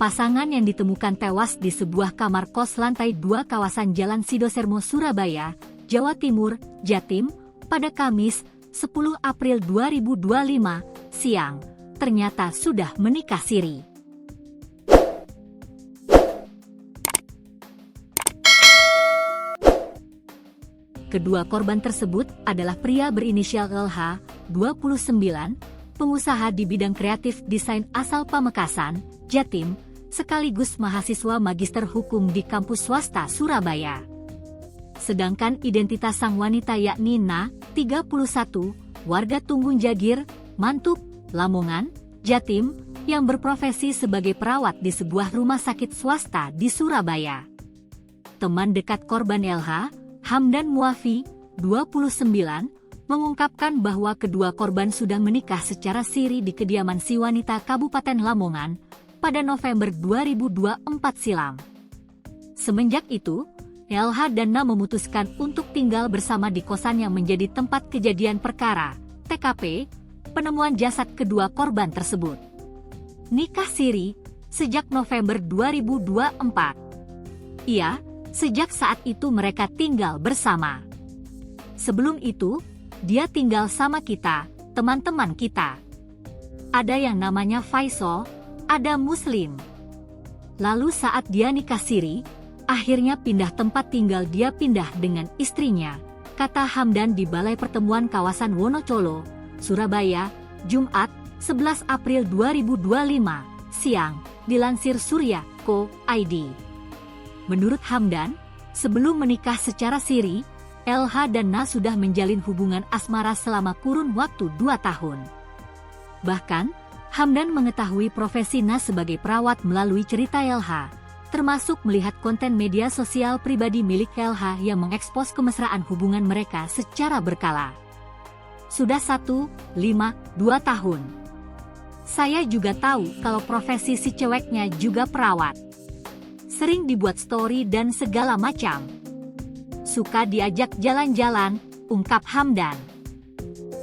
Pasangan yang ditemukan tewas di sebuah kamar kos lantai 2 kawasan Jalan Sidosermo, Surabaya, Jawa Timur, Jatim, pada Kamis, 10 April 2025, siang, ternyata sudah menikah siri. Kedua korban tersebut adalah pria berinisial LH, 29, pengusaha di bidang kreatif desain asal Pamekasan, Jatim, sekaligus mahasiswa magister hukum di kampus swasta Surabaya. Sedangkan identitas sang wanita yakni Na, 31, warga Tunggung Jagir, Mantuk, Lamongan, Jatim, yang berprofesi sebagai perawat di sebuah rumah sakit swasta di Surabaya. Teman dekat korban LH, Hamdan Muafi, 29, mengungkapkan bahwa kedua korban sudah menikah secara siri di kediaman si wanita Kabupaten Lamongan pada November 2024 silam. Semenjak itu, LH dan Na memutuskan untuk tinggal bersama di kosan yang menjadi tempat kejadian perkara, TKP, penemuan jasad kedua korban tersebut. Nikah siri sejak November 2024. Iya, sejak saat itu mereka tinggal bersama. Sebelum itu, dia tinggal sama kita, teman-teman kita. Ada yang namanya Faisal, ada Muslim. Lalu saat dia nikah siri, akhirnya pindah tempat tinggal, dia pindah dengan istrinya, kata Hamdan di Balai Pertemuan Kawasan Wonocolo, Surabaya, Jumat, 11 April 2025, siang, dilansir Surya.co.id. Menurut Hamdan, sebelum menikah secara siri, LH dan Na sudah menjalin hubungan asmara selama kurun waktu 2 tahun. Bahkan, Hamdan mengetahui profesi Na sebagai perawat melalui cerita LH, termasuk melihat konten media sosial pribadi milik LH yang mengekspos kemesraan hubungan mereka secara berkala. Sudah 2 tahun. Saya juga tahu kalau profesi si ceweknya juga perawat. Sering dibuat story dan segala macam. Suka diajak jalan-jalan, ungkap Hamdan.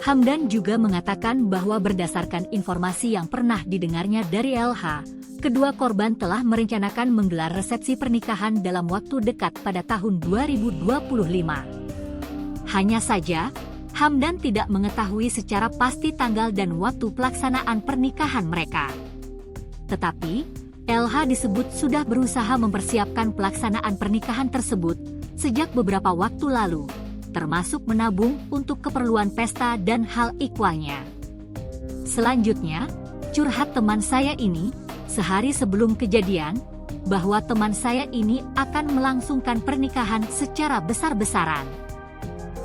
Hamdan juga mengatakan bahwa berdasarkan informasi yang pernah didengarnya dari LH, kedua korban telah merencanakan menggelar resepsi pernikahan dalam waktu dekat pada tahun 2025. Hanya saja, Hamdan tidak mengetahui secara pasti tanggal dan waktu pelaksanaan pernikahan mereka. Tetapi, LH disebut sudah berusaha mempersiapkan pelaksanaan pernikahan tersebut sejak beberapa waktu lalu, termasuk menabung untuk keperluan pesta dan hal ikhwalnya. Selanjutnya, curhat teman saya ini, sehari sebelum kejadian, bahwa teman saya ini akan melangsungkan pernikahan secara besar-besaran.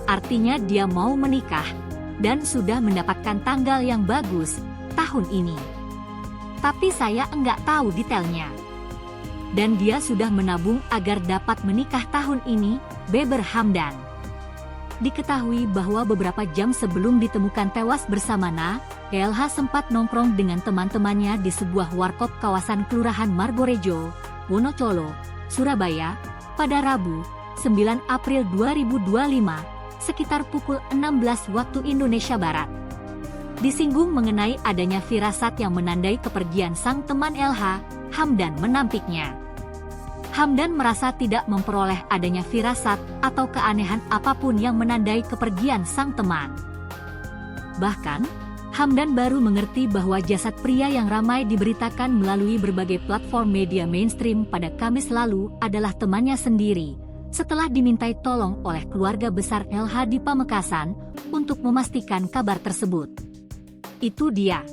Artinya dia mau menikah, dan sudah mendapatkan tanggal yang bagus, tahun ini. Tapi saya enggak tahu detailnya. Dan dia sudah menabung agar dapat menikah tahun ini, beber Hamdan. Diketahui bahwa beberapa jam sebelum ditemukan tewas bersama Na, LH sempat nongkrong dengan teman-temannya di sebuah warkop kawasan Kelurahan Margorejo, Wonocolo, Surabaya, pada Rabu, 9 April 2025, sekitar pukul 16 waktu Indonesia Barat. Disinggung mengenai adanya firasat yang menandai kepergian sang teman LH, Hamdan menampiknya. Hamdan merasa tidak memperoleh adanya firasat atau keanehan apapun yang menandai kepergian sang teman. Bahkan, Hamdan baru mengerti bahwa jasad pria yang ramai diberitakan melalui berbagai platform media mainstream pada Kamis lalu adalah temannya sendiri, setelah dimintai tolong oleh keluarga besar LH di Pamekasan untuk memastikan kabar tersebut. Itu dia.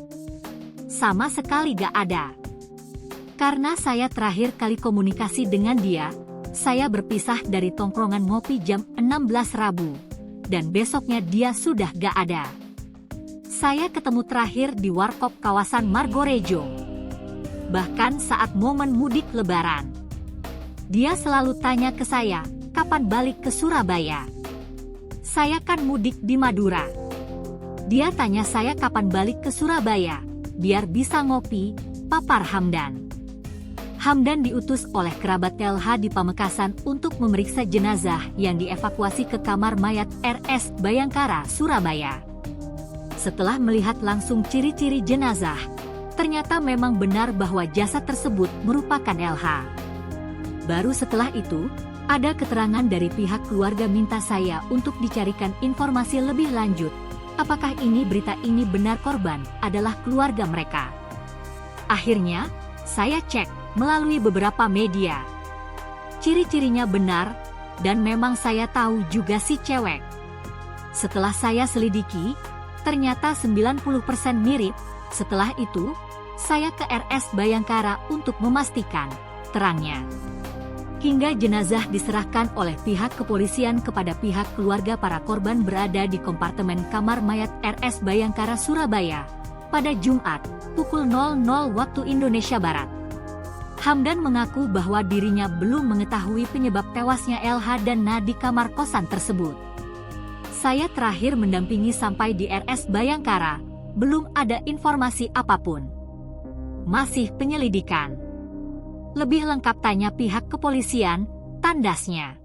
Sama sekali gak ada. Karena saya terakhir kali komunikasi dengan dia, saya berpisah dari tongkrongan ngopi jam 16 Rabu, dan besoknya dia sudah gak ada. Saya ketemu terakhir di warkop kawasan Margorejo. Bahkan saat momen mudik Lebaran. Dia selalu tanya ke saya, kapan balik ke Surabaya? Saya kan mudik di Madura. Dia tanya saya kapan balik ke Surabaya, biar bisa ngopi, papar Hamdan. Hamdan diutus oleh kerabat LH di Pamekasan untuk memeriksa jenazah yang dievakuasi ke kamar mayat RS Bayangkara, Surabaya. Setelah melihat langsung ciri-ciri jenazah, Ternyata memang benar bahwa jasad tersebut merupakan LH. Baru setelah itu, ada keterangan dari pihak keluarga minta saya untuk dicarikan informasi lebih lanjut. Apakah berita ini benar korban adalah keluarga mereka? Akhirnya, saya cek melalui beberapa media. Ciri-cirinya benar, dan memang saya tahu juga si cewek. Setelah saya selidiki, ternyata 90% mirip. Setelah itu, saya ke RS Bayangkara untuk memastikan, terangnya. Hingga jenazah diserahkan oleh pihak kepolisian kepada pihak keluarga, para korban berada di kompartemen kamar mayat RS Bayangkara Surabaya pada Jumat, pukul 00 waktu Indonesia Barat. Hamdan mengaku bahwa dirinya belum mengetahui penyebab tewasnya LH dan Na di kamar kosan tersebut. Saya terakhir mendampingi sampai di RS Bayangkara, belum ada informasi apapun. Masih penyelidikan. Lebih lengkap tanya pihak kepolisian, tandasnya.